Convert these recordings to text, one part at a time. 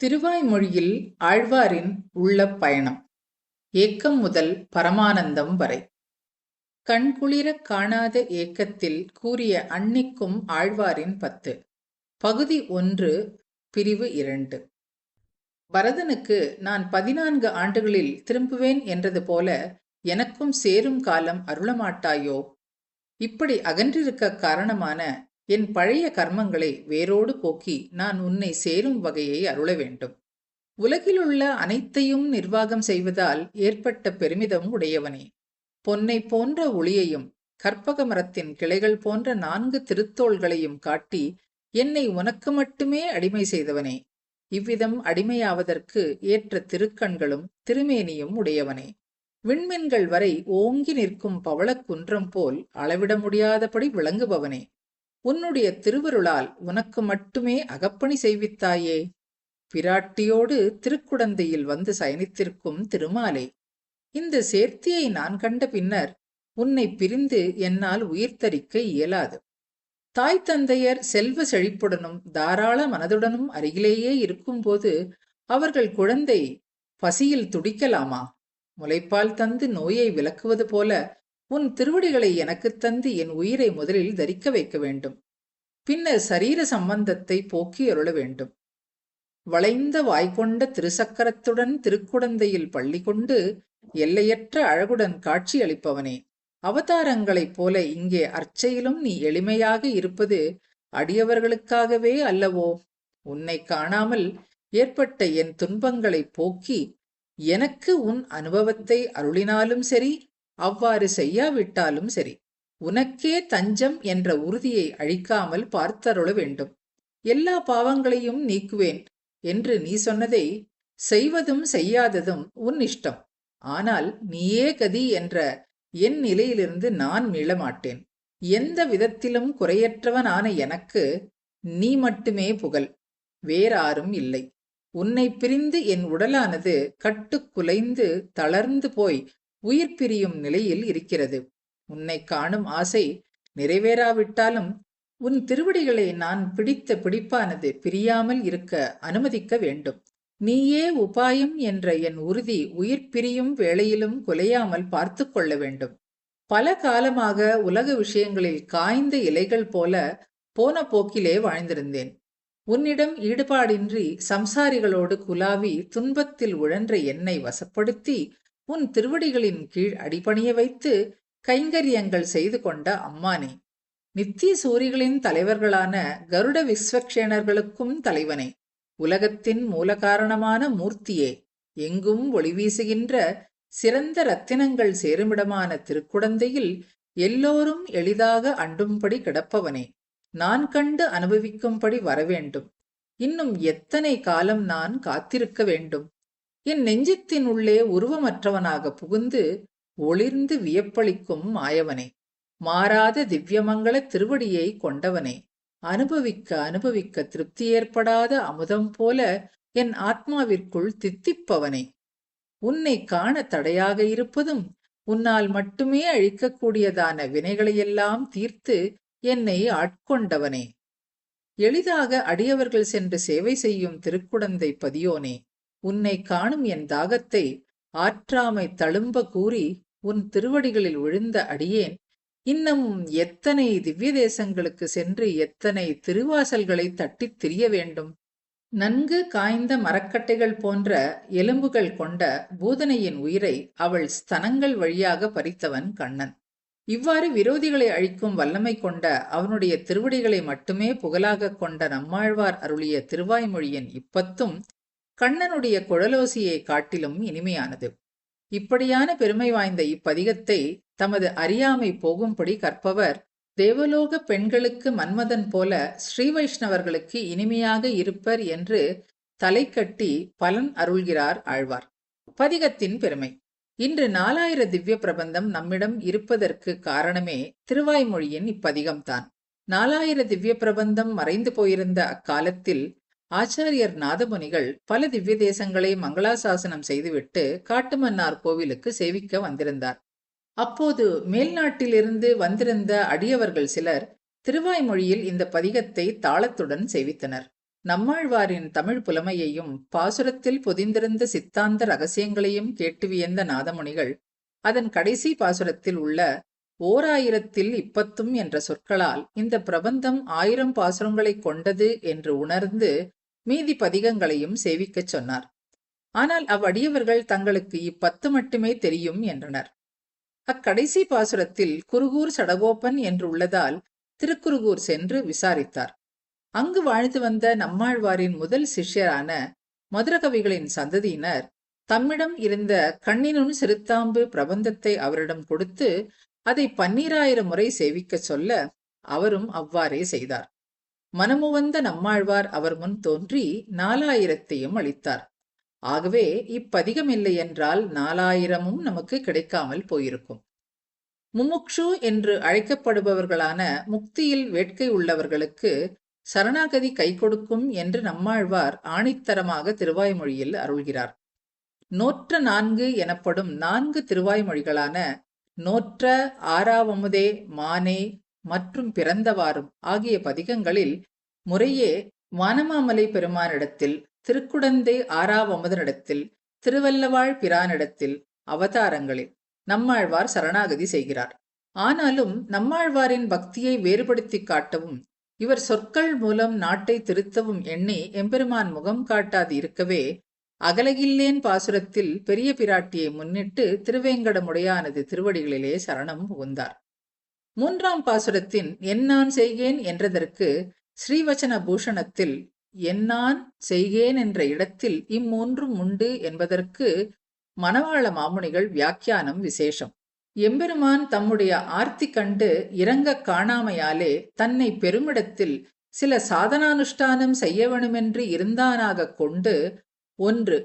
திருவாய்மொழியில் ஆழ்வாரின் உள்ள பயணம். ஏக்கம் முதல் பரமானந்தம் வரை. கண்குளிரக் காணாத ஏக்கத்தில் கூறிய அன்னிக்கும் ஆழ்வாரின் 10. பகுதி 1, பிரிவு 2. பரதனுக்கு நான் 14 ஆண்டுகளில் திரும்புவேன் என்றது போல எனக்கும் சேரும் காலம் அருளமாட்டாயோ? இப்படி அகன்றிருக்க காரணமான என் பழைய கர்மங்களை வேரோடு போக்கி நான் உன்னை சேரும் வகையை அருள வேண்டும். உலகிலுள்ள அனைத்தையும் நிர்வாகம் செய்வதால் ஏற்பட்ட பெருமிதம் உடையவனே, பொன்னை போன்ற ஒளியையும் கற்பக மரத்தின் கிளைகள் போன்ற 4 திருத்தோள்களையும் காட்டி என்னை உனக்கு மட்டுமே அடிமை செய்தவனே, இவ்விதம் அடிமையாவதற்கு ஏற்ற திருக்கண்களும் திருமேனியும் உடையவனே, விண்மீன்கள் வரை ஓங்கி நிற்கும் பவளக் குன்றம் போல் அளவிட முடியாதபடி விளங்குபவனே, உன்னுடைய திருவருளால் உனக்கு மட்டுமே அகப்பணி செய்வித்தாயே, பிராட்டியோடு திருக்குடந்தையில் வந்து சயனித்திருக்கும் திருமாலே, இந்த சேர்த்தியை நான் கண்ட பின்னர் உன்னை பிரிந்து என்னால் உயிர் தரிக்க இயலாது. தாய் தந்தையர் செல்வ செழிப்புடனும் தாராள மனதுடனும் அருகிலேயே இருக்கும்போது அவர்கள் குழந்தை பசியில் துடிக்கலாமா? முலைப்பால் தந்து நோயை விலக்குவது போல உன் திருவடிகளை எனக்கு தந்து என் உயிரை முதலில் தரிக்க வைக்க வேண்டும். பின்னர் சரீர சம்பந்தத்தை போக்கி அருள வேண்டும். வளைந்த வாய்கொண்ட திருசக்கரத்துடன் திருக்குடந்தையில் பள்ளி கொண்டு எல்லையற்ற அழகுடன் காட்சி அளிப்பவனே, அவதாரங்களைப் போல இங்கே அர்ச்சையிலும் நீ எளிமையாக இருப்பது அடியவர்களுக்காகவே அல்லவோ? உன்னை காணாமல் ஏற்பட்ட என் துன்பங்களை போக்கி எனக்கு உன் அனுபவத்தை அருளினாலும் சரி, அவ்வாறு செய்யாவிட்டாலும் சரி, உனக்கே தஞ்சம் என்ற உறுதியை அழிக்காமல் பார்த்தருள வேண்டும். எல்லா பாவங்களையும் நீக்குவேன் என்று நீ சொன்னதை செய்வதும் செய்யாததும் உன் இஷ்டம். ஆனால் நீயே கதி என்ற என் நிலையிலிருந்து நான் மீளமாட்டேன். எந்த விதத்திலும் குறையற்றவனான எனக்கு நீ மட்டுமே புகழ், வேறாரும் இல்லை. உன்னை பிரிந்து என் உடலானது கட்டுக்குலைந்து தளர்ந்து போய் உயிர் பிரியும் நிலையில் இருக்கிறது. உன்னை காணும் ஆசை நிறைவேறாவிட்டாலும் உன் திருவடிகளை நான் பிடித்த பிடிப்பானது பிரியாமல் இருக்க அனுமதிக்க வேண்டும். நீயே உபாயம் என்ற என் உறுதி உயிர் பிரியும் வேளையிலும் குலையாமல் பார்த்து கொள்ள வேண்டும். பல காலமாக உலக விஷயங்களில் காய்ந்த இலைகள் போல போன போக்கிலே வாழ்ந்திருந்தேன். உன்னிடம் ஈடுபாடின்றி சம்சாரிகளோடு குலாவி துன்பத்தில் உழன்ற என்னை வசப்படுத்தி உன் திருவடிகளின் கீழ் அடிபணிய வைத்து கைங்கரியங்கள் செய்து கொண்ட அம்மானே, நித்திய சூரிகளின் தலைவர்களான கருட விஸ்வக்ஷேணர்களுக்கும் தலைவனே, உலகத்தின் மூல காரணமான மூர்த்தியே, எங்கும் ஒளி வீசுகின்ற சிறந்த ரத்தினங்கள் சேருமிடமான திருக்குடந்தையில் எல்லோரும் எளிதாக அண்டும்படி கிடப்பவனே, நான் கண்டு அனுபவிக்கும்படி வரவேண்டும். இன்னும் எத்தனை காலம் நான் காத்திருக்க வேண்டும்? என் நெஞ்சத்தின் உள்ளே உருவமற்றவனாக புகுந்து ஒளிர்ந்து வியப்பளிக்கும் மாயவனே, மாறாத திவ்யமங்கள திருவடியை கொண்டவனே, அனுபவிக்க அனுபவிக்க திருப்தி ஏற்படாத அமுதம் போல என் ஆத்மாவிற்குள் தித்திப்பவனே, உன்னை காண தடையாக இருப்பதும் உன்னால் மட்டுமே அழிக்கக்கூடியதான வினைகளையெல்லாம் தீர்த்து என்னை ஆட்கொண்டவனே, எளிதாக அடியவர்கள் சென்று சேவை செய்யும் திருக்குடந்தை பதியோனே, உன்னை காணும் என் தாகத்தை ஆற்றாமை தழும்ப கூறி உன் திருவடிகளில் விழுந்த அடியேன் இன்னும் எத்தனை திவ்ய தேசங்களுக்கு சென்று எத்தனை திருவாசல்களை தட்டித் திரிய வேண்டும்? நன்கு காய்ந்த மரக்கட்டைகள் போன்ற எலும்புகள் கொண்ட பூதனையின் உயிரை அவள் ஸ்தனங்கள் வழியாக பறித்தவன் கண்ணன். இவ்வாறு விரோதிகளை அழிக்கும் வல்லமை கொண்ட அவனுடைய திருவடிகளை மட்டுமே புகழாக கொண்ட நம்மாழ்வார் அருளிய திருவாய்மொழியின் இப்பத்தும் கண்ணனுடைய குழலோசியை காட்டிலும் இனிமையானது. இப்படியான பெருமை வாய்ந்த இப்பதிகத்தை தமது அறியாமை போகும்படி கற்பவர் தேவலோக பெண்களுக்கு மன்மதன் போல ஸ்ரீ வைஷ்ணவர்களுக்கு இனிமையாக இருப்பர் என்று தலை கட்டி பலன் அருள்கிறார் ஆழ்வார். பதிகத்தின் பெருமை. இன்று 4000 திவ்ய பிரபந்தம் நம்மிடம் இருப்பதற்கு காரணமே திருவாய்மொழியின் இப்பதிகம்தான். 4000 திவ்ய பிரபந்தம் மறைந்து போயிருந்த அக்காலத்தில் ஆச்சாரியர் நாதமுனிகள் பல திவ்ய தேசங்களை மங்களாசாசனம் செய்துவிட்டு காட்டுமன்னார் கோவிலுக்கு சேவிக்க வந்திருந்தார். அப்போது மேல்நாட்டிலிருந்து வந்திருந்த அடியவர்கள் சிலர் திருவாய்மொழியில் இந்த பதிகத்தை தாளத்துடன் சேவித்தனர். நம்மாழ்வாரின் தமிழ் புலமையையும் பாசுரத்தில் பொதிந்திருந்த சித்தாந்த ரகசியங்களையும் கேட்டு வியந்த நாதமுனிகள் அதன் கடைசி பாசுரத்தில் உள்ள 1000ல் 10 என்ற சொற்களால் இந்த பிரபந்தம் 1000 பாசுரங்களை கொண்டது என்று உணர்ந்து மீதி பதிகங்களையும் சேவிக்கச் சொன்னார். ஆனால் அவ்வடியவர்கள் தங்களுக்கு 10 மட்டுமே தெரியும் என்றனர். அக்கடைசி பாசுரத்தில் குருகூர் சடகோபன் என்று உள்ளதால் திருக்குருகூர் சென்று விசாரித்தார். அங்கு வாழ்ந்து வந்த நம்மாழ்வாரின் முதல் சிஷ்யரான மதுரகவிகளின் சந்ததியினர் தம்மிடம் இருந்த கண்ணினுன் சிறுத்தாம்பு பிரபந்தத்தை அவரிடம் கொடுத்து அதை 12000 முறை சேவிக்க சொல்ல அவரும் அவ்வாறே செய்தார். மனமுவந்த நம்மாழ்வார் அவர் முன் தோன்றி 4000ஐயும் அளித்தார். ஆகவே இப்பதிகம் இல்லை என்றால் 4000ம் நமக்கு கிடைக்காமல் போயிருக்கும். முமுக்ஷு என்று அழைக்கப்படுபவர்களான முக்தியில் வேட்கை உள்ளவர்களுக்கு சரணாகதி கை கொடுக்கும் என்று நம்மாழ்வார் ஆணித்தரமாக திருவாய்மொழியில் அருள்கிறார். நோற்ற 4 எனப்படும் 4 திருவாய்மொழிகளான நோற்ற, ஆறாவமுதே, மானே மற்றும் பிறந்தவாறும் ஆகிய பதிகங்களில் முறையே வானமாமலை பெருமானிடத்தில், திருக்குடந்தை ஆறாவமுதனிடத்தில், திருவல்லவாழ் பிரானிடத்தில் அவதாரங்களில் நம்மாழ்வார் சரணாகதி செய்கிறார். ஆனாலும் நம்மாழ்வாரின் பக்தியை வேறுபடுத்தி காட்டவும் இவர் சொற்கள் மூலம் நாட்டை திருத்தவும் எண்ணி எம்பெருமான் முகம் காட்டாது இருக்கவே அகலகில்லேன் பாசுரத்தில் பெரிய பிராட்டியை முன்னிட்டு திருவேங்கடமுடையானது திருவடிகளிலே சரணம் புகுந்தார். 3ஆம் பாசுரத்தின் என்னான் செய்கேன் என்றதற்கு ஸ்ரீவச்சன பூஷணத்தில் என்னான் செய்கேன் என்ற இடத்தில் இம்மூன்றும் உண்டு என்பதற்கு மணவாள மாமுனிகள் வியாக்கியானம் விசேஷம். எம்பெருமான் தம்முடைய ஆர்த்தி கண்டு இறங்க காணாமையாலே தன்னை பெருமிடத்தில் சில சாதனானுஷ்டானம் செய்ய வேணுமென்று இருந்தானாக கொண்டு 1.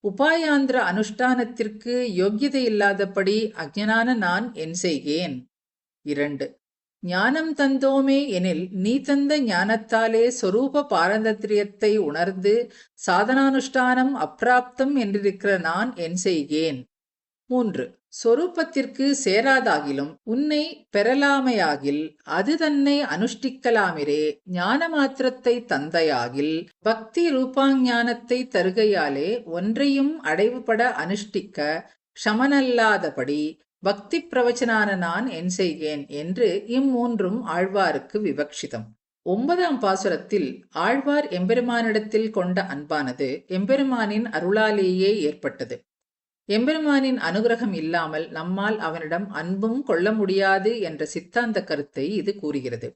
உபாயாந்திர அனுஷ்டானத்திற்கு யோக்கியதையில்லாதபடி அஞ்ஞனான நான் என் செய்கேன். 2. ஞானம் தந்தோமே எனில் நீ தந்த ஞானத்தாலே சொரூப பாரதந்திரியத்தை உணர்ந்து சாதனானுஷ்டானம் அப்பிராப்தம் என்றிருக்கிற நான் என் செய்கேன். 3. சொரூபத்திற்கு சேராதாகிலும் உன்னை பெறலாமையாகில் அது தன்னை அனுஷ்டிக்கலாமிரே ஞான மாத்திரத்தை தந்தையாகில் பக்தி ரூபாஞானத்தை தருகையாலே ஒன்றையும் அடைவுபட அனுஷ்டிக்க க்ஷமனல்லாதபடி பக்தி பிரவச்சனான நான் என் செய்கேன் என்று இம்மூன்றும் ஆழ்வாருக்கு விவக்ஷிதம். 9ஆம் பாசுரத்தில் ஆழ்வார் எம்பெருமானிடத்தில் கொண்ட அன்பானது எம்பெருமானின் அருளாலேயே ஏற்பட்டது. எம்பெருமானின் அனுகிரகம் இல்லாமல் நம்மால் அவனிடம் அன்பும் கொள்ள முடியாது என்ற சித்தாந்த கருத்தை இது கூறுகிறது.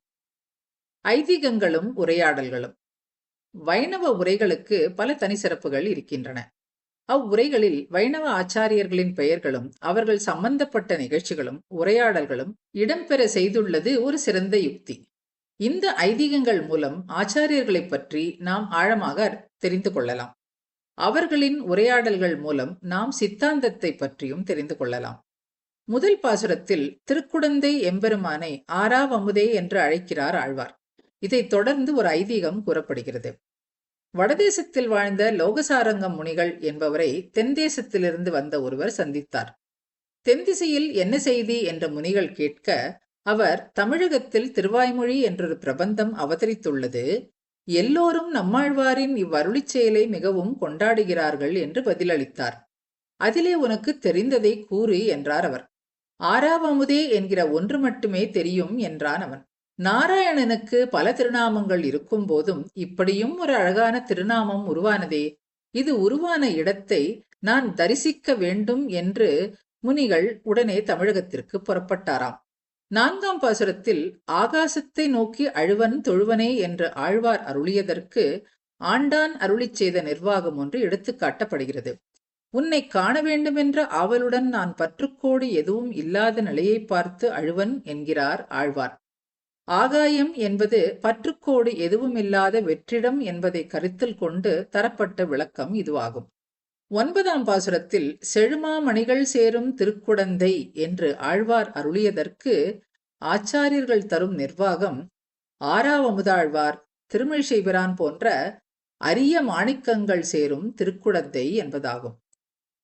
ஐதீகங்களும் உரையாடல்களும். வைணவ உரைகளுக்கு பல தனி சிறப்புகள் இருக்கின்றன. அவ்வுரைகளில் வைணவ ஆச்சாரியர்களின் பெயர்களும் அவர்கள் சம்பந்தப்பட்ட நிகழ்ச்சிகளும் உரையாடல்களும் இடம்பெற செய்துள்ளது ஒரு சிறந்த யுக்தி. இந்த ஐதீகங்கள் மூலம் ஆச்சாரியர்களை பற்றி நாம் ஆழமாக தெரிந்து கொள்ளலாம். அவர்களின் உரையாடல்கள் மூலம் நாம் சித்தாந்தத்தை பற்றியும் தெரிந்து கொள்ளலாம். முதல் பாசுரத்தில் திருக்குடந்தை எம்பெருமானை ஆறாவமுதே என்று அழைக்கிறார் ஆழ்வார். இதைத் தொடர்ந்து ஒரு ஐதீகம் கூறப்படுகிறது. வடதேசத்தில் வாழ்ந்த லோகசாரங்கம் முனிகள் என்பவரை தென்தேசத்திலிருந்து வந்த ஒருவர் சந்தித்தார். தென்திசையில் என்ன செய்தி என்ற முனிகள் கேட்க அவர் தமிழகத்தில் திருவாய்மொழி என்றொரு பிரபந்தம் அவதரித்துள்ளது, எல்லோரும் நம்மாழ்வாரின் இவ்வருளிச் செயலை மிகவும் கொண்டாடுகிறார்கள் என்று பதிலளித்தார். அதிலே உனக்கு தெரிந்ததை கூறு என்றார் அவர். ஆறாவமுதே என்கிற ஒன்று மட்டுமே தெரியும் என்றான் அவன். நாராயணனுக்கு பல திருநாமங்கள் இருக்கும் போதும் இப்படியும் ஒரு அழகான திருநாமம் உருவானதே, இது உருவான இடத்தை நான் தரிசிக்க வேண்டும் என்று முனிகள் உடனே தமிழகத்திற்கு புறப்பட்டாராம். 4ஆம் பாசுரத்தில் ஆகாசத்தை நோக்கி அழுவன் தொழுவனே என்று ஆழ்வார் அருளியதற்கு ஆண்டான் அருளிச் செய்த நிர்வாகம் ஒன்று எடுத்துக்காட்டப்படுகிறது. உன்னை காண வேண்டுமென்ற ஆவலுடன் நான் பற்றுக்கோடு எதுவும் இல்லாத நிலையை பார்த்து அழுவன் என்கிறார் ஆழ்வார். ஆகாயம் என்பது பற்றுக்கோடு எதுவுமில்லாத வெற்றிடம் என்பதை கருத்தில் கொண்டு தரப்பட்ட விளக்கம் இதுவாகும். 9ஆம் பாசுரத்தில் செழுமாமணிகள் சேரும் திருக்குடந்தை என்று ஆழ்வார் அருளியதற்கு ஆச்சாரியர்கள் தரும் நிர்வாகம் ஆறாவமுதாழ்வார், திருமிழிசைபிரான் போன்ற அரிய மாணிக்கங்கள் சேரும் திருக்குடந்தை என்பதாகும்.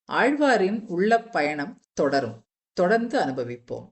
ஆழ்வாரின் உள்ள பயணம் தொடரும். தொடர்ந்து அனுபவிப்போம்.